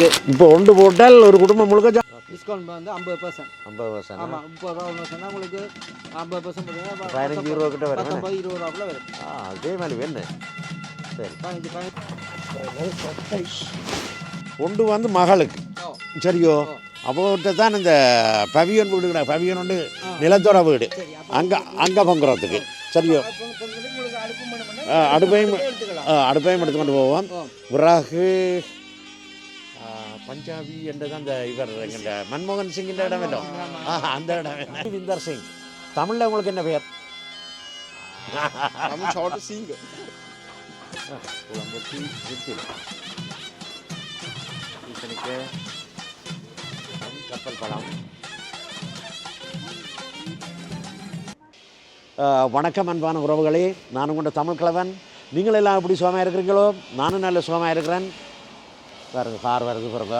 இப்போ ஒன்று போட்டால் ஒரு குடும்பம் முழுக்க டிஸ்கவுண்ட் வந்து 50%. 50%. ஆமாம், 30 ரூபா ஒன்று சொன்னால் உங்களுக்கு 50% பார்த்தீங்கன்னா 15-20 கிட்ட வரும். 19-20 ரூபாக்குள்ள வரும். அதே மாதிரி வேணும். சரி, 15 ஒன்று வந்து மகளுக்கு சரியோ. அப்போட்ட தான் இந்த பவியன் வீடு கிடையாது. பவியன் ஒன்று நிலத்தோட வீடு அங்கே பொங்குறதுக்கு சரியோ. அடுப்பையும் எடுத்துக்கொண்டு போவோம். பிறகு பஞ்சாபி என்றது அந்த இவர் எங்கிட்ட மன்மோகன் சிங் இந்த இடம் இல்லை. அந்த இடம் விந்தர் சிங். தமிழில் உங்களுக்கு என்ன பெயர்? கப்பல் பழம். வணக்கம் அன்பான உறவுகளே, நான் உங்களோட தமிழ் கிழவன். நீங்கள் எல்லாம் எப்படி சுகமாக இருக்கிறீங்களோ? நானும் நல்ல சுகமாக இருக்கிறேன். பாருங்க, கார் வருது பாருங்க.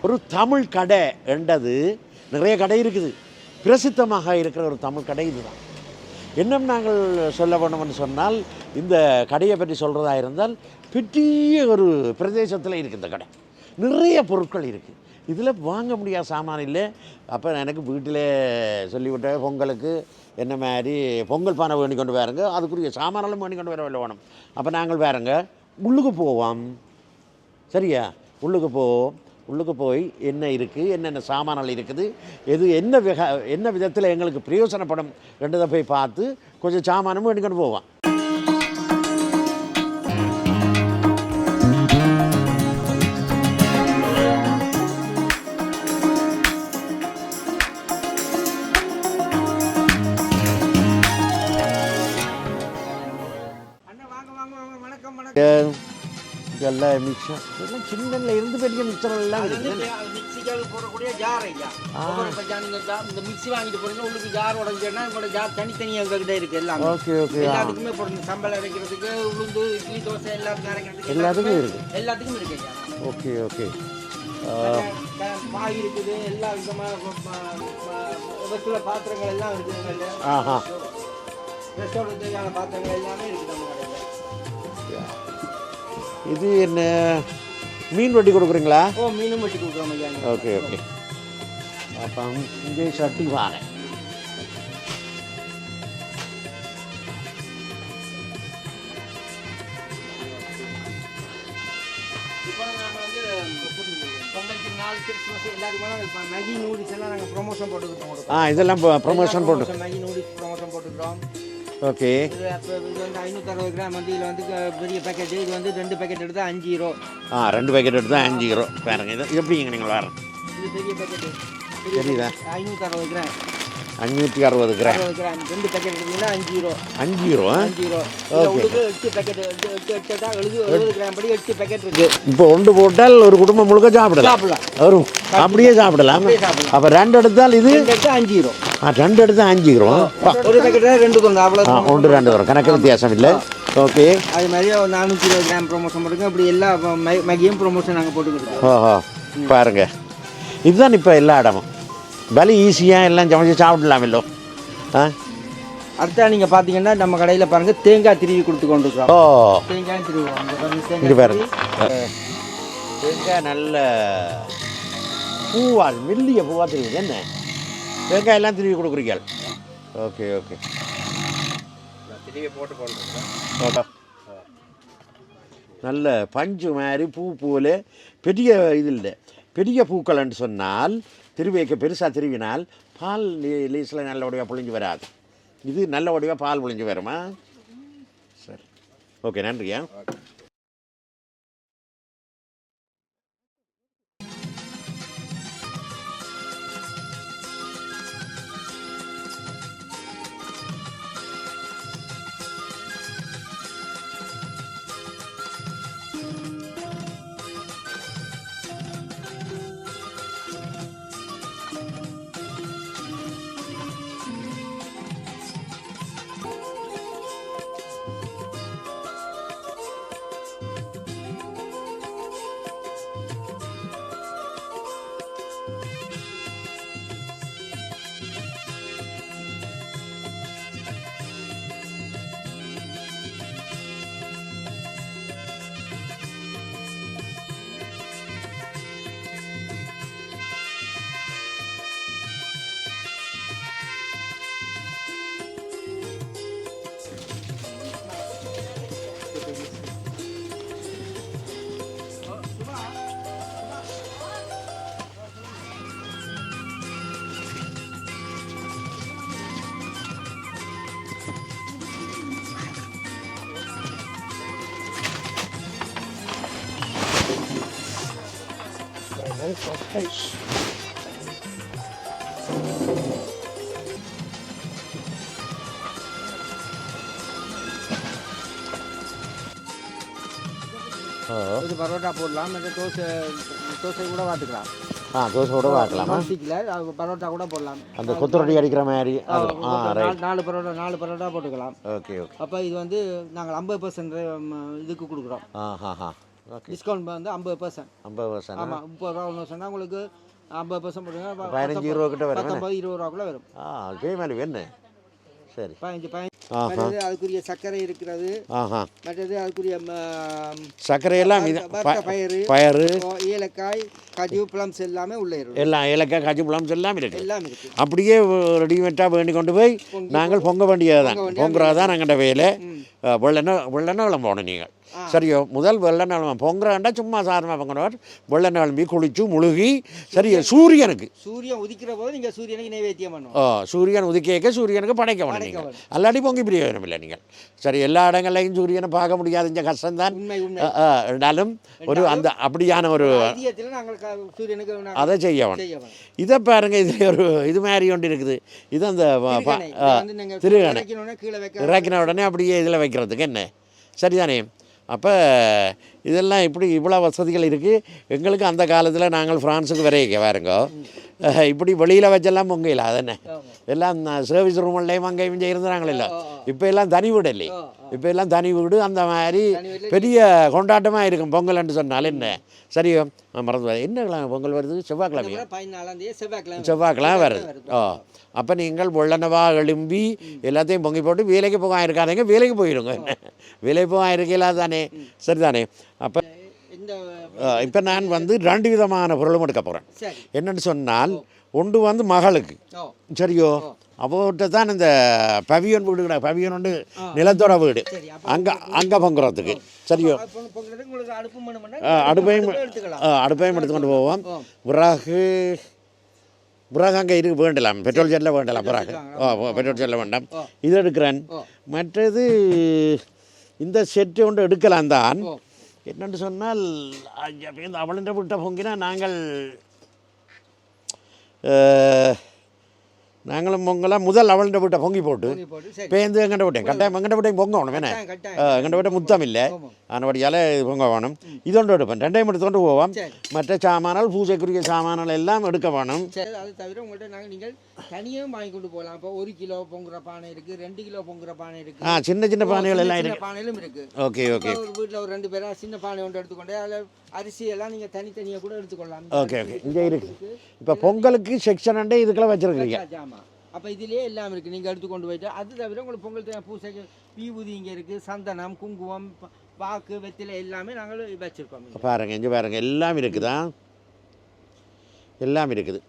ஒரு தமிழ் கடை என்றது நிறைய கடை இருக்குது. பிரசித்தமாக இருக்கிற ஒரு தமிழ் கடை இதுதான். இன்னும் நாங்கள் சொல்ல வேணும்னு சொன்னால், இந்த கடையை பற்றி சொல்கிறதா இருந்தால் பெரிய ஒரு பிரதேசத்தில் இருக்குது இந்த கடை. நிறைய பொருட்கள் இருக்குது. இதில் வாங்க முடியாத சாமான் இல்லை. அப்போ எனக்கு வீட்டில் சொல்லிவிட்டேன், பொங்கலுக்கு என்ன மாதிரி பொங்கல் பானை வேண்டி கொண்டு வேறுங்க, அதுக்குரிய சாமானெல்லாம் வேண்டி கொண்டு வர வேணும். அப்போ நாங்கள் வேறுங்க உள்ளுக்கு போவோம். சரியா, உள்ளுக்கு போய் என்ன இருக்குது, என்னென்ன சாமான்கள் இருக்குது, எது என்ன விதத்தில் எங்களுக்கு பிரயோசனப்படும் ரெண்டதை போய் பார்த்து கொஞ்சம் சாமானும் வேண்டி கொண்டு போவோம். இதெல்லாம் மிக்சர், இதெல்லாம் சின்னல இருந்து பெரிய மிக்சர் எல்லாம் இருக்குது. மிக்சிக்காக போடக்கூடிய ஜார் ஐயா. இந்த மிக்சி வாங்கிட்டு போறீங்கன்னா உங்களுக்கு ஜார் உடஞ்சுன்னா உங்களோட ஜார் தனித்தனியாக எங்ககிட்ட இருக்கு. எல்லாம் ஓகே ஓகே. எல்லாத்துக்குமே போடணும். சம்பளம் அரைக்கிறதுக்கு, உளுந்து, இட்லி, தோசை எல்லாத்துக்கும் அரைக்கிறதுக்கு எல்லாத்துக்கும் இருக்கு. எல்லாத்துக்கும் இருக்கு ஐயா. Okay okay. பாய் இருக்குது, எல்லா விதமான வெற்றில பாத்திரங்கள் எல்லாம் இருக்குது. ஆஹா, ரெஸ்டாரண்ட் தேவையான பாத்திரங்கள் எல்லாமே இருக்குது நம்ம கடையில். இது என்ன மீன் வெட்டி கொடுக்குறீங்களா? மீனும் வெட்டி கொடுக்குறோம் ஐயா. Okay okay. அப்போ இங்கே சட்டி வாங்க. இப்போ நாங்கள் வந்து பொங்கலுக்கு 4 கிறிஸ்மஸ் எல்லாத்துக்கும் மேகி நூடில்ஸ் எல்லாம் நாங்கள் ப்ரொமோஷன் போட்டுக்கிட்டோம். இதெல்லாம் ப்ரொமோஷன் போட்டு மேகி நூடில்ஸ் ப்ரொமோஷன் போட்டுக்கிறோம். ஓகே. இது வந்து 560 கிராம் வந்து இதில் வந்து பெரிய பேக்கெட்டு. இது வந்து 2 பேக்கெட் எடுத்தால் 5 ரூபா. 2 பேக்கெட் எடுத்தால் 5 ரூபா. பாருங்க, இது எப்படிங்க நீங்கள் வேறு? இது பெரிய பேக்கெட்டு தெரியுதா? 560 கிராம். 560 கிராம். 2 பேக்கெட் எடுத்தீங்கன்னா 5 ரூபா. 5 ரூபா. 5 ரூபா. உங்களுக்கு 8 பேக்கெட் 70 கிராம் படி 8 பேக்கெட் இருக்கு. இப்போ ஒன்று போட்டால் ஒரு குடும்பம் முழுக்க சாப்பிடலாம். வரும், அப்படியே சாப்பிடலாம். அப்போ 2 எடுத்தால் இது 5 ரூபா. 2 எடுத்தால் 5 ரூபா. ஒரு பேக்கெட் 2 கொண்டு அவ்வளோ 1 2 வரும். கணக்கு வித்தியாசம் இல்லை. ஓகே. அது மாதிரி 420 கிராம் ப்ரொமோஷன் போட்டுருங்க. அப்படி எல்லா மேகியும் ப்ரொமோஷன் நாங்கள் போட்டுக்கிட்டோம். ஓஹோ, பாருங்க, இதுதான் இப்போ எல்லா இடமும் வலி ஈஸியாக எல்லாம் சமைச்சு சாப்பிடலாம் இல்லோ. அடுத்தா நீங்கள் பார்த்தீங்கன்னா நம்ம கடையில் பாருங்கள் தேங்காய் திருவி கொடுத்து கொண்டு இருக்கிறோம். தேங்காய் திருவோம். இங்கே பாருங்க, தேங்காய் நல்ல பூவால் மெல்லிய பூவாக திருவிங்க. என்ன தேங்காய் எல்லாம் திருவி கொடுக்குறீங்க? Okay okay. திருவி போட்டு கொண்டு நல்ல பஞ்சு மாதிரி பூவில் பெரிய இது இல்லை. பெரிய பூக்கள்ன்னு சொன்னால் திருவிக்க பெருசாக திருவினால் பால் லீஸில் நல்ல வடிவாக பொழிஞ்சு வராது. இது நல்ல வடிவாக பால் பொழிஞ்சு வருமா? சரி, ஓகே, நன்றியா. இது பரோட்டா போடலாம் இல்லை தோசை கூட வாட்டுக்கலாம். தோசை கூட பார்க்கலாமா? பரோட்டா கூட போடலாம். அந்த கொத்தரொட்டி அடிக்கிற மாதிரி 4 பரோட்டா போட்டுக்கலாம். Okay okay. அப்போ இது வந்து நாங்கள் 50% இதுக்கு கொடுக்குறோம். ஓகே. டிஸ்கவுண்ட் வந்து 50%. 50%. ஆமாம், 30 ரூபா ஒன்று சொன்னால் உங்களுக்கு 50% போடுங்க. 15-20 கிட்ட வரும். 19-20 ரூபாக்குள்ள வரும். அதே மாதிரி வேணும். சரி. 15 மற்றது அதுக்குரிய சர்க்கரை இருக்கிறது. மற்றது அதுக்குரிய சர்க்கரையெல்லாம் பயறு, ஏலக்காய், காஜு, பிளம்ஸ் எல்லாமே உள்ளே இருக்கும். எல்லாம் ஏலக்காய், காஜு, பிளம்ஸ் எல்லாம் இருக்கு. எல்லாம் இருக்கு. அப்படியே ரெடிமேட்டாக வேண்டி கொண்டு போய் நாங்கள் பொங்க வேண்டியதுதான். பொங்குறதான் நாங்கள் வேலை. வெள்ளெண்ணெய் விளம்பணும் நீங்கள். சரியோ? முதல் வெள்ளெண்ணெய் விளம்பம் பொங்குறாண்டா சும்மா சாதாரணமாக பொங்குறவர் வெள்ளெண்ணெய் விளம்பி குளிச்சு முழுகி சரியோ சூரியன் உதிக்கிற போது நீங்கள் சூரியனுக்கு நைவேத்தியம் பண்ணணும். சூரியன் உதிக்க சூரியனுக்கு படைக்க வேணும் நீங்கள். அல்லாடி பொங்கி பிரயோஜனம் இல்லை நீங்கள். சரி, எல்லா இடங்கள்லையும் சூரியனை பார்க்க முடியாது, இந்த கஷ்டம்தான். இருந்தாலும் ஒரு அந்த அப்படியான ஒரு அதை செய்ய வேணும். இதை பாருங்க, இதில் ஒரு இது மாதிரி ஒன்று இருக்குது. இது அந்த திருகணை இறக்கின உடனே அப்படியே இதில் வைக்கிறதுக்கு என்ன சரிதானே? அப்போ இதெல்லாம் இவ்வளோ வசதிகள் இருக்குது. எங்களுக்கு அந்த காலத்தில் நாங்கள் ஃப்ரான்ஸுக்கு வரைக்க பாருங்க, இப்படி வெளியில் வச்செல்லாம் பொங்கையில் அதென்ன எல்லாம் சர்வீஸ் ரூம்லேயும் அங்கேயும் செய்யிருந்தாங்களே. இப்போ எல்லாம் தனி வீடு இல்லை. இப்போ எல்லாம் தனி வீடு. அந்த மாதிரி பெரிய கொண்டாட்டமாக இருக்கும் பொங்கல்னு சொன்னால். என்ன சரியோ? மறந்து என்ன பொங்கல் வருது? செவ்வாய்க்கிழமை வருது. அப்போ நீங்கள் வெள்ளனவா எழும்பி எல்லாத்தையும் பொங்கி போட்டு வேலைக்கு போக இருக்காதீங்க, வேலைக்கு போயிடுங்க. வேலைக்கு போக இருக்கையில தானே சரிதானே? அப்போ இப்போ நான் வந்து 2 விதமான பொருளும் எடுக்க போகிறேன். என்னென்னு சொன்னால், ஒன்று வந்து மகளுக்கு சரியோ, அவர்கிட்ட தான் இந்த பவியன் வீடு கிடையாது. பவியன் ஒன்று நிலத்தோட வீடு, அங்கே பொங்குறதுக்கு சரியோ. அடுப்பையும் எடுத்துக்கொண்டு போவோம். பிறகு அங்கே இருக்கு வேண்டலாம், பெட்ரோல் செல்லில் வேண்டலாம். பிறகு பெட்ரோல் செல்லில் வேண்டாம். இது எடுக்கிறேன். மற்றது இந்த செட்டு ஒன்று எடுக்கலாம் தான். என்னென்னு சொன்னால், அவளின்ற விட்ட பொங்கினா நாங்களும் பொங்கலாம். முதல் அவள்கிட்ட விட்ட பொங்கி போட்டு பேருந்து எங்கிட்ட விட்டேன். கட்டாயம் எங்கிட்ட விட்டேன் பொங்க வேணும். வேணே எங்கிட்ட விட்ட முத்தம் இல்லை, அதனபடியால் பொங்க வேணும். இதொன்று எடுப்பேன். 2டைம் எடுத்துக்கொண்டு போவோம். மற்ற சாமானால், பூஜைக்குரிய சாமானால் எல்லாம் எடுக்க வேணும். அது தவிர உங்கள்கிட்ட நீங்கள் தனியாக வாங்கி கொண்டு போகலாம். இப்போ 1 கிலோ பொங்குற பானை இருக்குது, 2 கிலோ பொங்குற பானை இருக்குது. சின்ன சின்ன பானைகள் எல்லாம் இருக்குது. பானையிலும் இருக்குது. Okay okay. ஒரு வீட்டில் ஒரு 2 பேராக சின்ன பானை ஒன்று எடுத்துக்கொண்டு அதில் அரிசி எல்லாம் நீங்கள் தனித்தனியாக கூட எடுத்துக்கொள்ளலாம். Okay okay. இங்கே இருக்குது. இப்போ பொங்கலுக்கு செக்ஷன் அண்டே இதுக்கெல்லாம் வச்சுருக்கீங்க. ஆமாம். அப்போ இதிலே எல்லாம் இருக்குது. நீங்கள் எடுத்துக்கொண்டு போயிட்டு அது தவிர உங்களுக்கு பொங்கல் பூசைக்கு விபூதி இங்கே இருக்குது. சந்தனம், குங்குமம், பாக்கு, வெத்திலை எல்லாமே நாங்கள் வச்சுருக்கோம். பாருங்கள், இங்கே பாருங்கள், எல்லாம் இருக்குதா? எல்லாம் இருக்குது.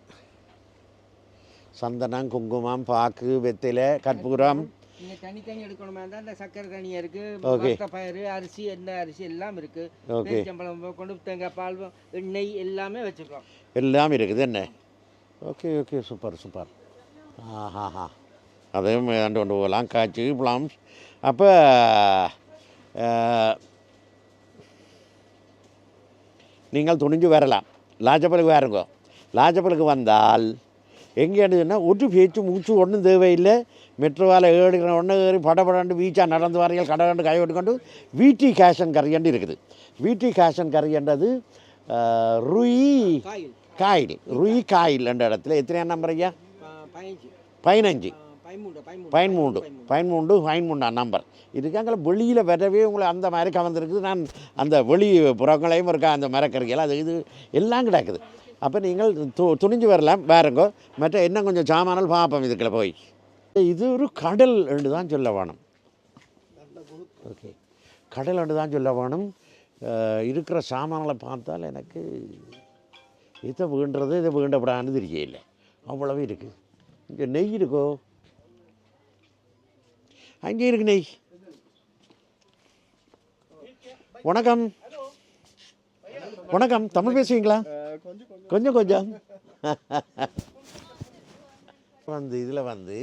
சந்தனம், குங்குமம், பாக்கு, வெத்திலை, கற்பூரம். நீங்கள் தனித்தனி எடுக்கணுமா இருந்தால் இந்த சக்கரை தனியாக இருக்குது, பயிறு, அரிசி, எண்ணெய் அரிசி எல்லாம் இருக்குது. பேரிச்சம்பழம் கொண்டு தேங்காய் பால், எண்ணெய் எல்லாமே வச்சுருக்கோம். எல்லாம் இருக்குது என்ன? Okay okay, super super. அதையும் கொண்டு போகலாம். காய்ச்சி பிளாம்ஸ். அப்போ நீங்கள் துணிஞ்சு வரலாம். லாஜப்பலுக்கு வேறுங்கோ. லாஜப்பலுக்கு வந்தால் எங்கே எடுதுன்னா ஒரு பேச்சு மூச்சு ஒன்றும் தேவையில்லை. மெட்ரோவால் ஏடுக்கிற ஒன்று ஏறி படப்படாண்டு வீச்சாக நடந்து வரையில் கடை கண்டு கை கொண்டு வீட்டி கேஷன் கறியண்டு இருக்குது. வீட்டி கேஷன் கறியன்றது ருயி காயில். ருயி காயில் என்ற இடத்துல எத்தனை நம்பர் ஐயா? 15 நம்பர் இருக்காங்கள. வெளியில் வரவே உங்களை அந்த மாதிரி கவர்ந்துருக்குது. நான் அந்த வெளி புறங்களையும் இருக்கா அந்த மரக்கறிகள் அது இது எல்லாம் கிடக்குது. அப்போ நீங்கள் துணிஞ்சு வரலாம். வேறுங்கோ மற்ற என்ன கொஞ்சம் சாமானால் பார்ப்போம். இதுக்குள்ள போய் இது ஒரு கடல் என்று தான் சொல்ல வேணும். ஓகே, கடல் என்று தான் சொல்ல வேணும். இருக்கிற சாமான்களை பார்த்தால் எனக்கு இதை வேண்டுறது இதை வேண்டப்படான்னு தெரியல. அவ்வளவு இருக்குது. இங்கே நெய் இருக்கோ? அங்கே இருக்கு நெய். வணக்கம் வணக்கம். தமிழ் பேசுவீங்களா? கொஞ்சம் கொஞ்சம். வந்து இதில் வந்து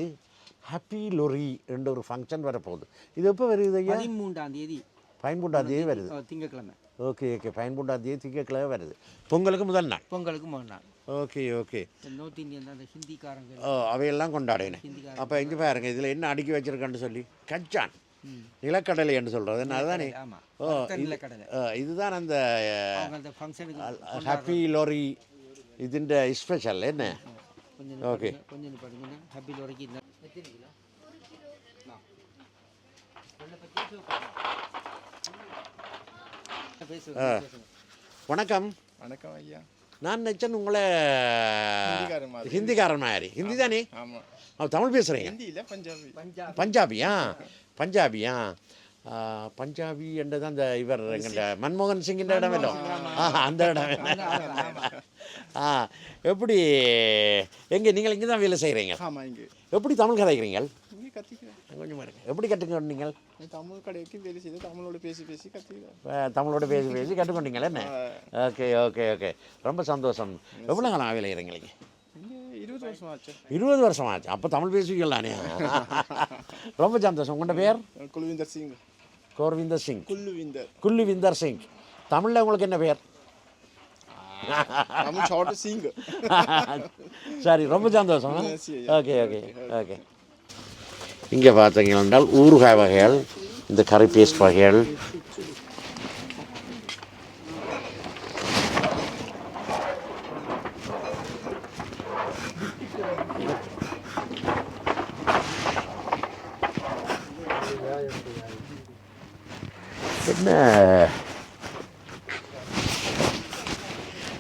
ஹாப்பி லொரி என்ற ஒரு ஃபங்க்ஷன் வரப்போகுது. இது எப்போ வருது ஐயா? 13ஆம் தேதி. 15ஆம் தேதி வருது. திங்கக்கிழமை. ஓகே ஓகே, 15ஆம் தேதி திங்கக்கிழமை வருது. பொங்கலுக்கு முதல் நாள். பொங்கலுக்கு முதல் நாள். Okay okay. நார்த் இந்தியன் அந்த ஹிந்திக்காரங்க அவையெல்லாம் கொண்டாடினேன். அப்போ இங்கே பாருங்க, இதில் என்ன அடுக்கி வச்சிருக்கேன்னு சொல்லி கச்சான் நிலக்கடலை என்று சொல்கிறது என்ன அதுதானே? ஓ இதுதான் அந்த ஹாப்பி லோரி இதுன்ற ஸ்பெஷல் என்ன? ஓகே ஹாப்பி லோரிக்கு வணக்கம். வணக்கம் ஐயா. நான் நினச்சேன் உங்களை ஹிந்திக்காரன் மாதிரி. ஹிந்தி தானே? தமிழ் பேசுகிறீங்க? பஞ்சாபியா? பஞ்சாபியா? பஞ்சாபி என்றது அந்த இவர் எங்கள்ட மன்மோகன் சிங்கின்ற இடம் இல்லை? அந்த இடம். எப்படி எங்கே நீங்கள் இங்கே தான் வேலை செய்கிறீங்க? எப்படி தமிழ் கதைக்கிறீங்க? கொஞ்சம் பாருங்க, எப்படி கற்றுக்கொண்டீங்க? தமிழ் கடைக்கு வேலை செய்து தமிழோட பேசி கற்றுக்கிறேன். தமிழோட பேசி கற்றுக்கொண்டீங்களா என்ன? ஓகே ஓகே ஓகே, ரொம்ப சந்தோஷம். எவ்வளோ காலம் வேலை செய்கிறீங்க? 20 வருஷம் ஆச்சு. 20 வருஷம் ஆச்சு. அப்போ தமிழ் பேசுவீங்களானே? ரொம்ப சந்தோஷம். உங்களோட பேர்? குல்விந்தர் சிங். கோர்விந்தர் சிங். குல்விந்தர் சிங். தமிழில் உங்களுக்கு என்ன பேர்? சிங். சரி, ரொம்ப சந்தோஷம். Okay okay okay. இங்கே பார்த்தீங்க என்றால் ஊறுகாய் வகைகள், இந்த கறி பேஸ்ட் வகைகள், என்ன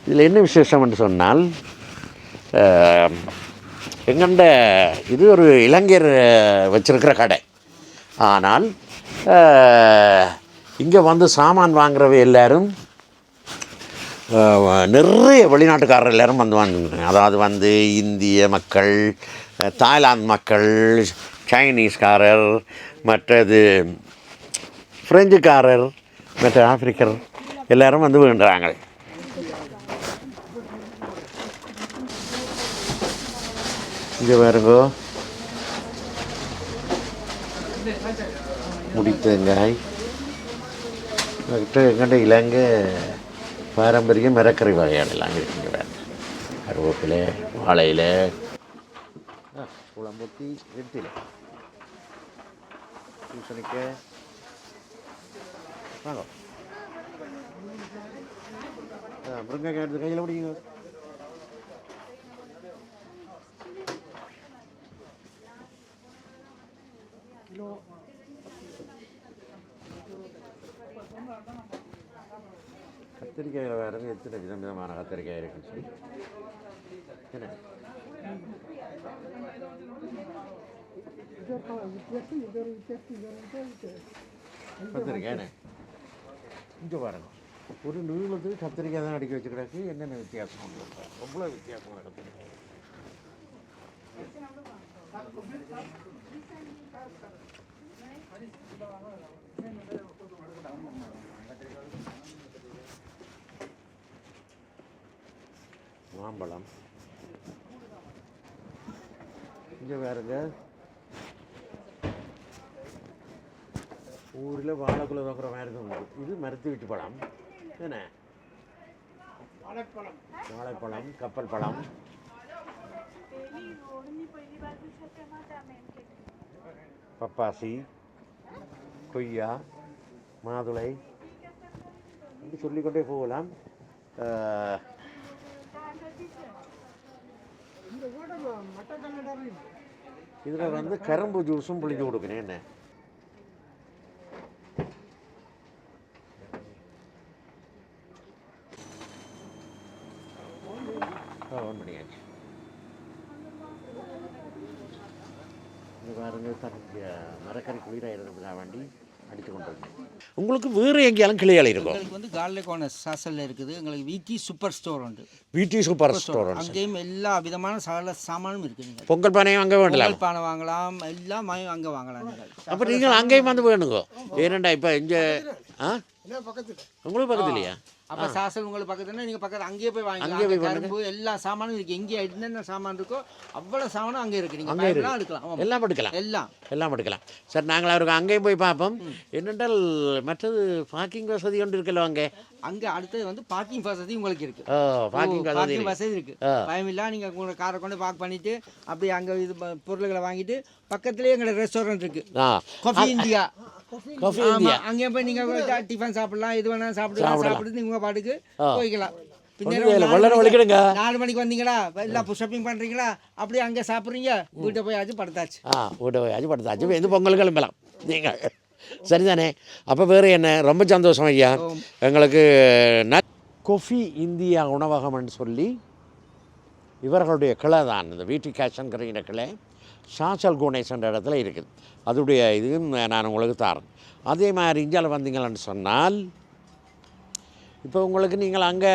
இதில் என்ன விசேஷம் என்று சொன்னால், எங்கண்ட இது ஒரு இளைஞர் வச்சிருக்கிற கடை. ஆனால் இங்கே வந்து சாமான் வாங்குறவ எல்லாரும் நிறைய வெளிநாட்டுக்காரர் எல்லாரும் வந்து வாங்குறாங்க. அதாவது வந்து இந்திய மக்கள், தாய்லாந்து மக்கள், சைனீஸ்காரர், மற்றது ஃப்ரெஞ்சுக்காரர், மற்ற ஆப்பிரிக்கர் எல்லோரும் வந்து வேண்டுறாங்க. இங்கே பாருங்கோ, முடித்தேங்காய் எங்கள்கிட்ட இலங்கை பாரம்பரிய மரக்கறி வகைகள் எல்லாம் இருக்குங்க. வேறு கருவேப்பிலை, வாழையில், குழம்பூத்தி, வெட்டில பூசணிக்காய் வாங்க. முருங்கைக்காய் எடுத்து கையில் பிடிங்க. கத்திரிக்காயில் வேறு எத்தனை விதமான கத்திரிக்காய் இருக்குன்னு சொல்லி என்ன கத்திரிக்காய் இங்கே பாருங்க. ஒரு நீளத்துக்கு கத்திரிக்காய் தான் அடிக்க வச்சுக்கிறாக்கு. என்னென்ன வித்தியாசம்? எவ்வளோ வித்தியாசம் கத்திரிக்காய். மாம்பழம் இங்கே வேறுங்க. ஊரில் வாழைக்குள்ள வைக்கிற மாதிரி தான் உண்டு. இது மரத்து வீட்டு பழம் என்ன? வாழைப்பழம், கப்பல் பழம், பப்பாசி, கொய்யா, மாதுளை இப்படி சொல்லிக்கொண்டே போகலாம். இதில் வந்து கரும்பு ஜூஸும் புளிஞ்சு கொடுக்கணும். என்ன ஆன் பண்ணியாச்சு. இது பாருங்க, மரக்கறி குளிராயிருந்ததுக்காக வேண்டி அடித்து கொண்டு உங்களுக்கு வேறு எங்கேயாலும் கிளையால் இருக்கும். எங்களுக்கு வந்து கார்லிகோன சாசலில் இருக்குது. எங்களுக்கு விடி சூப்பர் ஸ்டோர் உண்டு. விடி சூப்பர் ஸ்டோர் அங்கேயும் எல்லா விதமான சகல சாமானும் இருக்குது. பொங்கல் பானையும் அங்கே வேண்டலாம். பொங்கல் பானை வாங்கலாம், எல்லாம் அங்கே வாங்கலாம். அப்போ நீங்கள் அங்கேயும் வந்து வேணுங்கோ. ஏனண்டா இப்போ இங்கே உங்களுக்கு பக்கத்துலையா? அப்போ சாசல் உங்களுக்கு பக்கத்துல நீங்கள் பக்கத்தில் அங்கேயே போய் அங்கேயே வாங்கிக்கலாம் போய் கரும்பு எல்லா சாமானும் இருக்குது எங்கே என்னென்ன சாமான் இருக்கோ அவ்வளோ சாமானும் அங்கே இருக்குது நீங்கள் அங்கே இருக்கு. எல்லாம் எடுக்கலாம் ஆமாம். எல்லாம் எடுக்கலாம் எல்லாம் எல்லாம் எடுக்கலாம் சார் நாங்கள் அவருக்கு அங்கேயும் போய் பார்ப்போம் என்னென்றால் மற்றது பார்க்கிங் வசதி ஒன்று இருக்கല്ലോ அங்கே அங்கே அடுத்தது வந்து பார்க்கிங் வசதி உங்களுக்கு இருக்குது பார்க்கிங் வசதி பார்க்கிங் வசதி இருக்குது பயமில்லா நீங்கள் உங்களோட காரை கொண்டு பார்க் பண்ணிவிட்டு அப்படியே அங்கே இது பொருள்களை வாங்கிட்டு பக்கத்துலேயே எங்களோட ரெஸ்டாரண்ட் இருக்குது ஆ காஃபி இந்தியா காஃபி ஆமா, இந்தியா அங்கே போய் நீங்கள் டிஃபன் சாப்பிடலாம் எது வேணாலும் சாப்பிட்டு நீங்கள் உங்கள் பாட்டுக்கு போய்க்கலாம் வெள்ளம் வலிக்கிடுங்க 4 மணிக்கு வந்தீங்களா எல்லாம் ஷாப்பிங் பண்ணுறீங்களா அப்படியே அங்கே சாப்பிட்றீங்க வீட்டை போய் ஆச்சு படுத்தாச்சு வீட்டை போய் ஆச்சு படுத்தாச்சு எந்த பொங்கல் கிளம்பலாம் நீங்கள் சரிதானே அப்போ வேறு என்ன ரொம்ப சந்தோஷம் ஐயா எங்களுக்கு காஃபி இந்தியா உணவகம்னு சொல்லி இவர்களுடைய கிளை தான் இந்த வீட்டு கேஷன்கிற கிளை சாச்சல் குணேசன்ற இடத்துல இருக்குது அதோடைய இதுவும் நான் உங்களுக்கு தரேன் அதே மாதிரி இந்தியாவில் வந்தீங்களான்னு சொன்னால் இப்போ உங்களுக்கு நீங்கள் அங்கே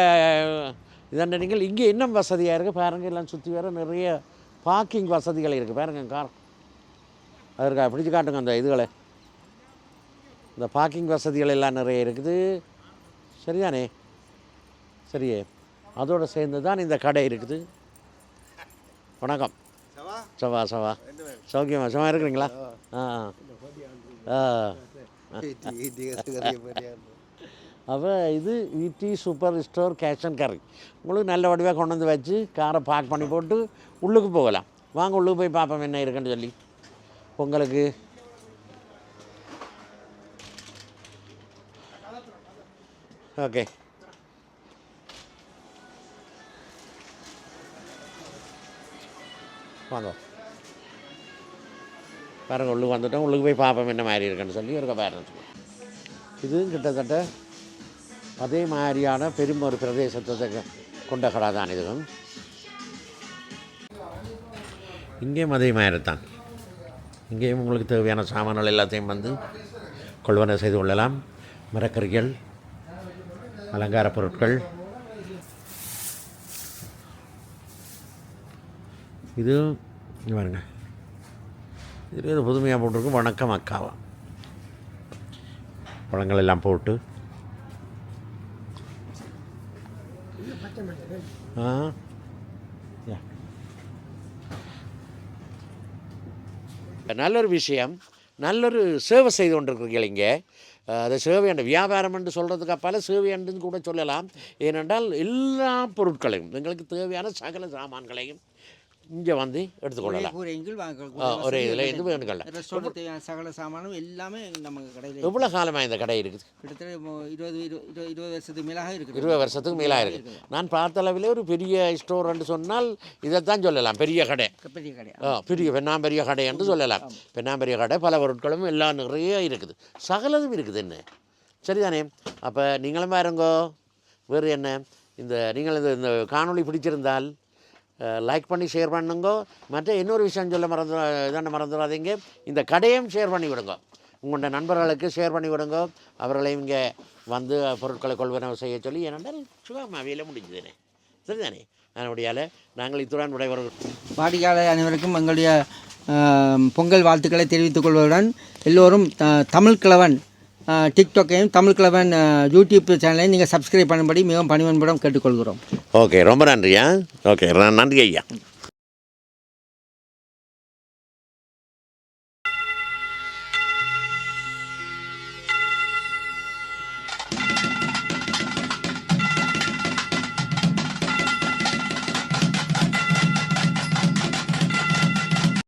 இதாண்ட நீங்கள் இங்கே இன்னும் வசதியாக இருக்குது பாருங்கள் எல்லாம் சுற்றி வர நிறைய பார்க்கிங் வசதிகள் இருக்குது பாருங்கள் கார் அதற்கு பிடிச்சி காட்டுங்க அந்த இதுகளை இந்த பார்க்கிங் வசதிகள் எல்லாம் நிறைய இருக்குது சரிதானே சரியே அதோடு சேர்ந்து தான் இந்த கடை இருக்குது வணக்கம் சவா சவா சௌக்கியமா சும்மா இருக்கிறீங்களா அப்போ இது ED super store cash and carry உங்களுக்கு நல்ல வடிவாக கொண்டு வந்து வச்சு காரை பார்க் பண்ணி போட்டு உள்ளுக்கு போகலாம் வாங்க உள்ளுக்கு போய் பார்ப்போம் என்ன இருக்குன்னு சொல்லி உங்களுக்கு ஓகே வாங்க பாருங்கள் உள்ளுக்கு வந்துட்டோம் உள்ளுக்கு போய் பார்ப்போம் என்ன மாதிரி இருக்குன்னு சொல்லி ஒரு பாருங்க இதுவும் கிட்டத்தட்ட அதே மாதிரியான பெரும் ஒரு பிரதேசத்தை கொண்ட கடை தான் இதுவும் இங்கேயும் அதே மாதிரி தான் இங்கேயும் உங்களுக்கு தேவையான சாமான்கள் எல்லாத்தையும் வந்து கொள்வனை செய்து கொள்ளலாம் மரக்கறிகள் அலங்கார பொருட்கள் இது பாருங்க இது புதுமையாக போட்டிருக்கு வணக்கம் அக்காவா பழங்கள் எல்லாம் போட்டு நல்லொரு விஷயம் நல்லொரு சேவை செய்து கொண்டிருக்கிறீர்கள் இங்கே அது சேவை என்ற வியாபாரம் என்று சொல்கிறதுக்கு அப்பால் சேவை என்று கூட சொல்லலாம் ஏனென்றால் எல்லா பொருட்களையும் எங்களுக்கு தேவையான சகல சாமான்களையும் இங்கே வந்து எடுத்துக்கொள்ளலாம் ஒரே இதில் எது வேணுங்கள்ல ரெஸ்டாரண்ட் தேவையான சகல சாமானும் எல்லாமே நம்ம கடையில் எவ்வளோ காலமாக இந்த கடை இருக்குது கிட்டத்தட்ட 20 வருஷத்துக்கு மேலாக இருக்குது 20 வருஷத்துக்கு மேலாக இருக்குது நான் பார்த்த அளவில் ஒரு பெரிய ஸ்டோர்ன்னு சொன்னால் இதைத்தான் சொல்லலாம் பெரிய கடை பெரிய கடை பெரிய கடை என்று சொல்லலாம் பெரிய கடை பல பொருட்களும் எல்லாம் நிறைய இருக்குது சகலதும் இருக்குது என்ன சரிதானே அப்போ நீங்களும் பாருங்கோ வேறு என்ன நீங்கள் இந்த காணொளி பிடிச்சிருந்தால் லைக் பண்ணி ஷேர் பண்ணுங்க மற்ற இன்னொரு விஷயம் சொல்ல மறந்துடாதீங்க இந்த கடையும் ஷேர் பண்ணி விடுங்க உங்களோட நண்பர்களுக்கு ஷேர் பண்ணி விடுங்க அவர்களையும் இங்கே வந்து பொருட்களை கொள்வனவு செய்ய சொல்லி ஏனென்றால் சுகமாவியில் முடிஞ்சதுனே சரிதானே அதனுடையால் நாங்கள் இத்துடன் விடைபெறுகிறோம் வாடிக்கையாளர் அனைவருக்கும் எங்களுடைய பொங்கல் வாழ்த்துக்களை தெரிவித்துக் கொள்வதுடன் எல்லோரும் தமிழ் கிழவன் டிக்டாக்கையும் தமிழ் கிழவன் யூடியூப் சேனலையும் நீங்கள் சப்ஸ்கிரைப் பண்ணும்படி மிகவும் பணிவன்புடன் கேட்டுக்கொள்கிறோம் ஓகே ரொம்ப நன்றியா ஓகே நன்றி ஐயா